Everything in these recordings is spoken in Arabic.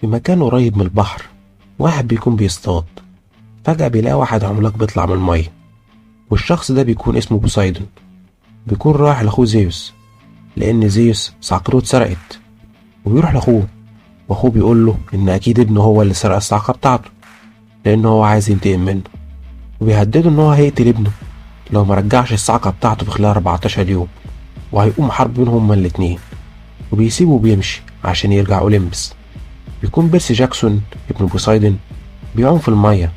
في مكان قريب من البحر، واحد بيكون بيصطاد. فجأة بيلاقي واحد عملاق بيطلع من المية، والشخص ده بيكون اسمه بوسايدون. بيكون رايح لأخوه زيوس، لأن زيوس صعقته اتسرقت. وبيروح لأخوه، وأخوه بيقول له إن أكيد ابنه هو اللي سرق الصعقة بتاعته، لأنه هو عايز ينتقم منه. وبيهدده إن هو هيقتل ابنه لو مرجعش الصعقة بتاعته في خلال 14 يوم، وهيقوم حرب بينهم هما الاتنين. وبيسيبه وبيمشي عشان يرجع أولمبس. بيكون بيرسي جاكسون ابن بوسايدون بيعوم في المية،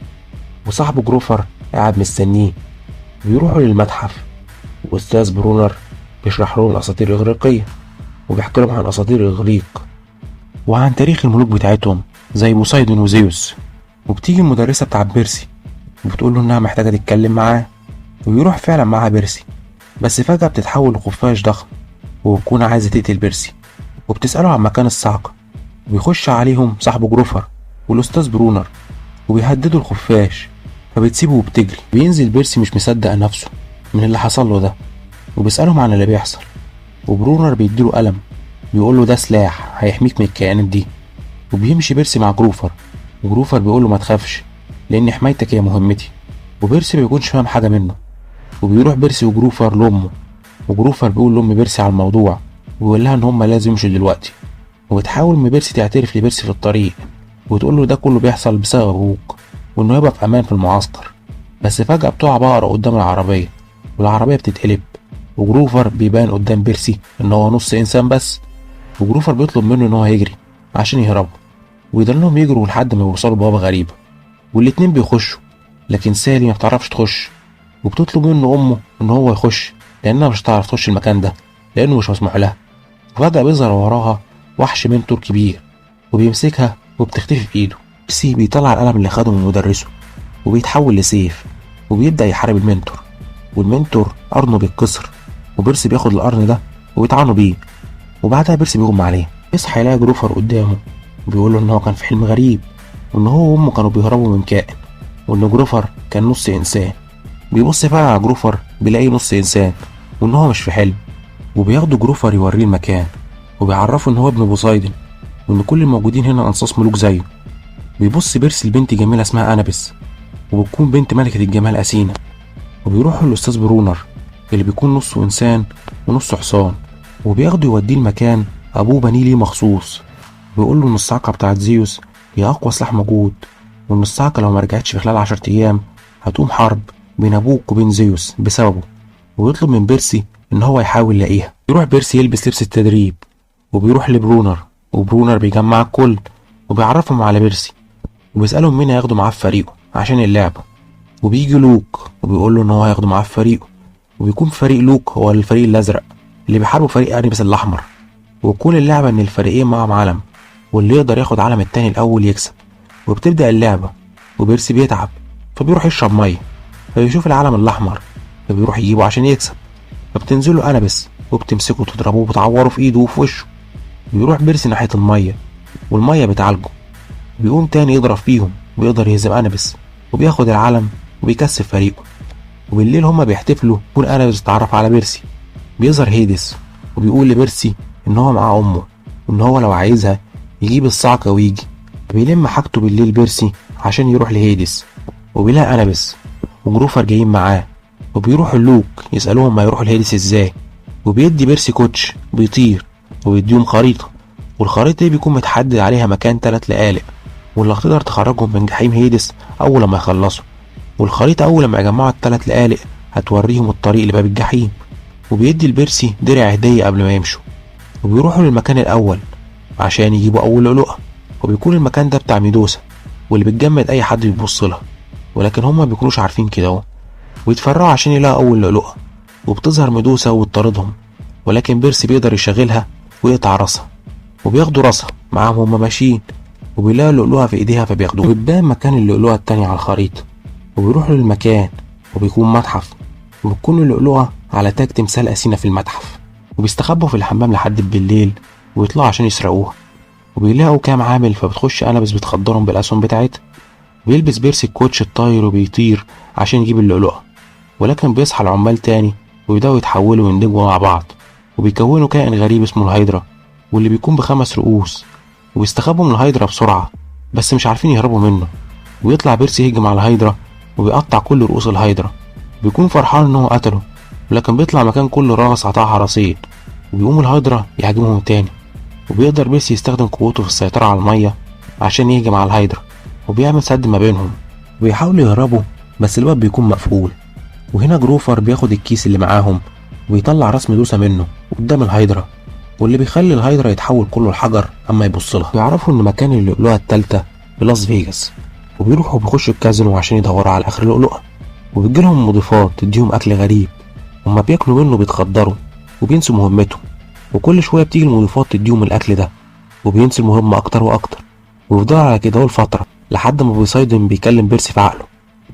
وصاحبه جروفر قاعد مستنيه. بيروحوا للمتحف، وأستاذ برونر بيشرح لهم الأساطير الإغريقية، وبيحكي لهم عن أساطير الإغريق وعن تاريخ الملوك بتاعتهم زي بوسايدون وزيوس. وبتيجي المدرسة بتاع بيرسي وبتقول له إنها محتاجة تتكلم معاه، وبيروح فعلا معاها بيرسي. بس فجأة بتتحول لخفاش ضخم، وبتكون عايزة تقتل بيرسي، وبتسأله عن مكان الصعقة. وبيخش عليهم صاحبه جروفر والأستاذ برونر، وبيهددوا الخفاش، فبتسيبه وبتجري. بينزل بيرسي مش مصدق نفسه من اللي حصل له ده، وبيسألهم عن اللي بيحصل. وبرونر بيديله قلم، بيقول له ده سلاح هيحميك من الكائنات دي. وبيمشي بيرسي مع جروفر، وجروفر بيقول له ما تخافش، لأن حمايتك هي مهمتي. وبيرسي بيكونش فاهم حاجة منه. وبيروح بيرسي وجروفر لأمه، وجروفر بيقول لأم بيرسي على الموضوع، ويقول لها إن هما لازم يمشوا دلوقتي. وبتحاول أم بيرسي تعترف لبيرسي في الطريق، وتقول له ده كله بيحصل بسبب أبوك، وإنه يبقى في أمان في المعسكر. بس فجأة بتقع بقرة قدام العربية، والعربية بتتقلب، وجروفر بيبان قدام بيرسي إن هو نص إنسان بس. وجروفر بيطلب منه إن هو يجري عشان يهربوا، ويضلهم يجروا لحد ما يوصلوا بوابة غريبة. والاتنين بيخشوا، لكن سالي ما بتعرفش تخش، وبتطلب منه أمه إن هو يخش، لأنها مش هتعرف تخش المكان ده لأنه مش مسموح لها. وفجأة بيظهر وراها وحش منتور كبير، وبيمسكها وبتختفي في إيده. بيرسي بيطلع القلم اللي خده من مدرسه، وبيتحول لسيف، وبيبدأ يحارب المنتور. والمنتور قرنه بيتكسر، وبيرسي بياخد القرن ده وبيطعنه بيه. وبعدها بيرسي بيغمى عليه، يصحى يلاقي جروفر قدامه، وبيقول له إن هو كان في حلم غريب، وإن هو وأمه كانوا بيهربوا من كائن، وإن جروفر كان نص إنسان. بيبص فعلا على جروفر بيلاقيه نص إنسان، وإن هو مش في حلم. وبياخده جروفر يوريه المكان، وبيعرفه إن هو ابن بوسايدون، وإن كل الموجودين هنا أنصاص ملوك زيه. بيبص بيرسي لبنت جميلة اسمها أنابيس، وبتكون بنت ملكة الجمال أثينا. وبيروحوا للأستاذ برونر اللي بيكون نصه إنسان ونصه حصان، وبياخده يوديه المكان أبوه بنيه ليه مخصوص. بيقول له إن الصاعقة بتاعت زيوس هي أقوى سلاح موجود، وإن الصاعقة لو مرجعتش في خلال 10 أيام هتقوم حرب بين أبوك وبين زيوس بسببه. ويطلب من بيرسي إن هو يحاول يلاقيها. يروح بيرسي يلبس لبس التدريب، وبيروح لبرونر، وبرونر بيجمع الكل وبيعرفهم على بيرسي، وبيسألهم مين هياخده معاه في فريقه عشان اللعبة. وبيجي لوك وبيقول له إن هو هياخده معاه في فريقه، وبيكون فريق لوك هو الفريق الأزرق اللي بيحاربوا فريق أنيبس الأحمر. وتكون اللعبة إن الفريقين معهم علم، واللي يقدر ياخد علم التاني الأول يكسب. وبتبدأ اللعبة، وبيرسي بيتعب فبيروح يشرب مية، فبيشوف العلم الأحمر فبيروح يجيبه عشان يكسب. فبتنزله أنابيس وبتمسكه وتضربه وبتعوره في إيده وفي وشه. بيروح بيرسي ناحية المية، والمية بتعالجه. بيقوم تاني يضرب فيهم ويقدر يهزم أنابيس، وبياخد العلم وبيكسب فريقه. وبالليل هما بيحتفلوا، يكون أنابيس اتعرف على بيرسي. بيظهر هيدس وبيقول لبيرسي إن هو معاه أمه، وإن هو لو عايزها يجيب الصعقة ويجي. بيلم حاجته بالليل بيرسي عشان يروح لهيدس، وبيلاقي أنابيس وجروفر جايين معاه. وبيروحوا اللوك يسألوهم ما يروحوا لهيدس ازاي. وبيدي بيرسي كوتش بيطير، وبيديهم خريطة، والخريطة دي بيكون متحدد عليها مكان 3 لقالق، واللي هتقدر تخرجهم من جحيم هيدس أول لما يخلصوا. والخريطة أول لما يجمعوا ال3 لقالق هتوريهم الطريق لباب الجحيم. وبيدي لبيرسي درع هدية قبل ما يمشوا. وبيروحوا للمكان الأول عشان يجيبوا أول لؤلؤة، وبيكون المكان ده بتاع ميدوسا، واللي بتجمد أي حد بيبص لها، ولكن هما مبيكونوش عارفين كده اهو. ويتفرعوا عشان يلاقوا أول لؤلؤة، وبتظهر ميدوسا وتطاردهم، ولكن بيرسي بيقدر يشغلها ويقطع راسها. وبياخدوا راسها معاهم هما ماشيين، وبيلاقوا لؤلؤة في ايديها فبياخدوها. وبيبان مكان اللؤلؤة التانية على الخريطة، وبيروحوا للمكان وبيكون متحف، وبتكون اللؤلؤة على تاج تمثال أثينا في المتحف. وبيستخبوا في الحمام لحد بالليل ويطلعوا عشان يسرقوها. وبيلاقوا كام عامل، فبتخش أنابيس بتخدرهم بالأسهم بتاعتها. بيلبس بيرسي الكوتش الطاير وبيطير عشان يجيب اللؤلؤة، ولكن بيصحى العمال تاني ويبدأوا يتحولوا ويندمجوا مع بعض، وبيكونوا كائن غريب اسمه الهيدرا، واللي بيكون ب5 رؤوس. وبيستخبوا من الهايدرا بسرعة، بس مش عارفين يهربوا منه. ويطلع بيرسي يهجم على الهايدرا وبيقطع كل رؤوس الهايدرا. بيكون فرحان ان هو قتله، ولكن بيطلع مكان كل راس قطعها رصيد. وبيقوم الهايدرا يهاجمهم تاني، وبيقدر بيرسي يستخدم قوته في السيطرة على المية عشان يهجم على الهايدرا، وبيعمل سد ما بينهم. وبيحاولوا يهربوا بس الباب بيكون مقفول. وهنا جروفر بياخد الكيس اللي معاهم وبيطلع راس ميدوسا منه قدام الهايدرا، واللي بيخلي الهايدرا يتحول كله لحجر اما يبص لها. بيعرفوا ان مكان اللؤلؤة التالتة بلاس فيجاس، وبيروحوا بيخشوا الكازينو عشان يدوروا على اخر لؤلؤة. وبتجيلهم مضيفات تديهم اكل غريب، هما بياكلوا منه بيتخدروا وبينسوا مهمتهم. وكل شوية بتيجي المضيفات تديهم الاكل ده وبينسوا المهمة اكتر واكتر. ويفضلوا على كده لفترة لحد ما بوسايدن بيكلم بيرسي في عقله،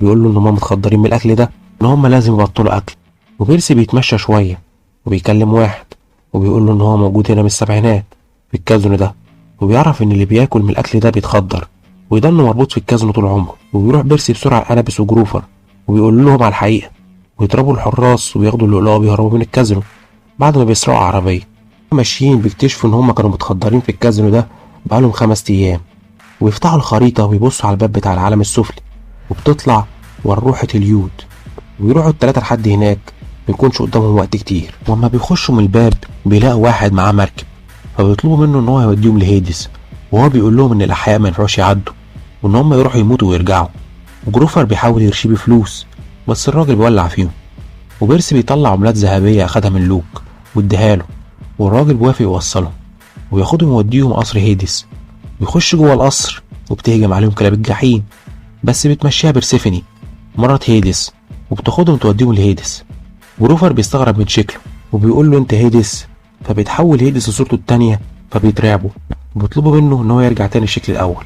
بيقول له ان هما متخدرين من الاكل ده، ان هما لازم يبطلوا اكل. وبيرسي بيتمشى شوية وبيكلم واحد وبيقول له ان هو موجود هنا من السبعينات في الكازينو ده، وبيعرف ان اللي بياكل من الاكل ده بيتخدر ويضل مربوط في الكازينو طول عمره. وبيروح بيرسي بسرعة لأنابيس وجروفر وبيقول لهم على الحقيقة، ويضربوا الحراس وياخدوا اللؤلؤة وبيهربوا من الكازينو بعد ما بيسرقوا عربية. ماشيين بيكتشفوا ان هما كانوا متخدرين في الكازينو ده بقالهم 5 ايام. ويفتحوا الخريطة ويبصوا على الباب بتاع العالم السفلي، وبتطلع وروحة اليود. ويروحوا التلاتة لحد هناك، مبيكونش قدامهم وقت كتير. واما بيخشوا من الباب بيلاقوا واحد معاه مركب، فبيطلبوا منه ان هو يوديهم لهيدس، وهو بيقول لهم ان الاحياء ما ينفعوش يعدوا وان هم يروحوا يموتوا ويرجعوا. وجروفر بيحاول يرشيه بفلوس بس الراجل بيولع فيهم. وبيرسي بيطلع عملات ذهبية اخدها من لوك واديها له، والراجل بيوافق يوصلهم وياخدهم يوديهم قصر هيدس. بيخش جوه القصر وبتهجم عليهم كلاب الجحيم، بس بتمشيها بيرسيفوني مرات هيدس وبتاخدهم توديهم لهيدس. جروفر بيستغرب من شكله وبيقول له انت هيدس، فبيتحول هيدس لصورته التانية، فبيترعبوا وبيطلبوا منه ان هو يرجع تاني الشكل الاول.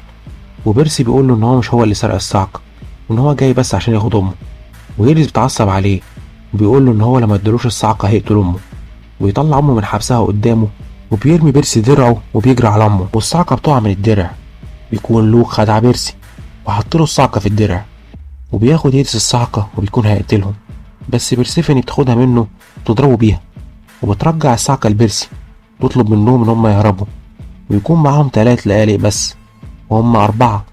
وبيرسي بيقول له ان هو مش هو اللي سرق الصعقة وان هو جاي بس عشان ياخد امه. وهيدس بيتعصب عليه وبيقول له ان هو لما ادلوش الصعقة هيقتل امه، ويطلع امه من حبسها قدامه. وبيرمي بيرسي درعه وبيجري على امه، والصعقة بتقع من الدرع. بيكون لوك خدع بيرسي وحطله الصعقة في الدرع، وبياخد هيدس الصعقة وبيكون هيقتلهم، بس بيرسيفوني بتاخدها منه وتضربه بيها، وبترجع الصعقة لبيرسي وتطلب منهم ان هم يهربوا. ويكون معاهم 3 لقالق بس وهم 4.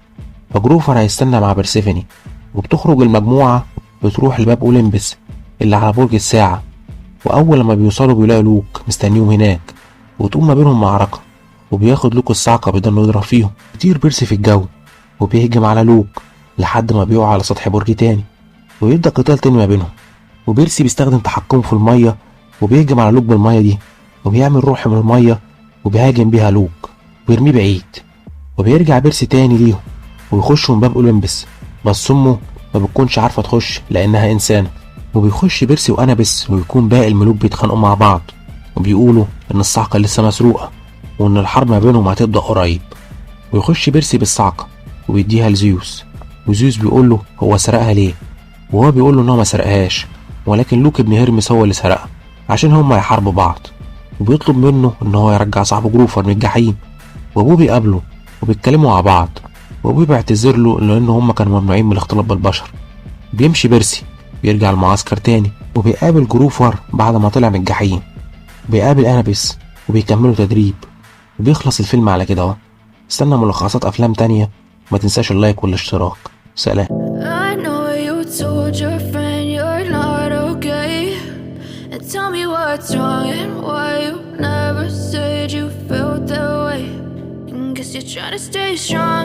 فجروفر هيستنى مع بيرسيفوني، وبتخرج المجموعة بتروح لباب أولمبس اللي على برج الساعة. وأول لما بيوصلوا بيلاقوا لوك مستنيهم هناك، وتقوم ما بينهم معركة، وبياخد لوك الصعقة بيضل يضرب فيهم. بيطير بيرسي في الجو وبيهجم على لوك لحد ما بيقع على سطح برج تاني، ويبدأ قتال تاني ما بينهم. وبيرسي بيستخدم تحكمه في المية وبيهجم على لوك بالمية دي، وبيعمل روح من المية وبيهاجم بيها لوك ويرميه بعيد. وبيرجع بيرسي تاني ليهم ويخشوا من باب أولمبس، بس أمه ما بتكونش عارفة تخش لأنها إنسانة. وبيخش بيرسي وأنابيس، ويكون باقي الملوك بيتخانقوا مع بعض وبيقولوا إن الصعقة لسه مسروقة وإن الحرب ما بينهم هتبدأ قريب. ويخش بيرسي بالصعقة ويديها لزيوس، وزيوس بيقول له هو سرقها ليه، وهو بيقول له إن هو ما سرقهاش، ولكن لوك ابن هيرمس هو اللي سرقها عشان هما يحاربوا بعض. وبيطلب منه إن هو يرجع صاحبه جروفر من الجحيم. وأبوه بيقابله وبيتكلموا مع بعض، وأبوه بيعتذر له لأن هما كانوا ممنوعين من الاختلاط بالبشر. بيمشي بيرسي بيرجع المعسكر تاني، وبيقابل جروفر بعد ما طلع من الجحيم. بيقابل أنابيس وبيكملوا تدريب. وبيخلص الفيلم على كده اهو. استنى ملخصات أفلام تانية، ما تنساش اللايك والاشتراك. سلام. Tell me what's wrong and why you never said you felt that way. And guess you're trying to stay strong.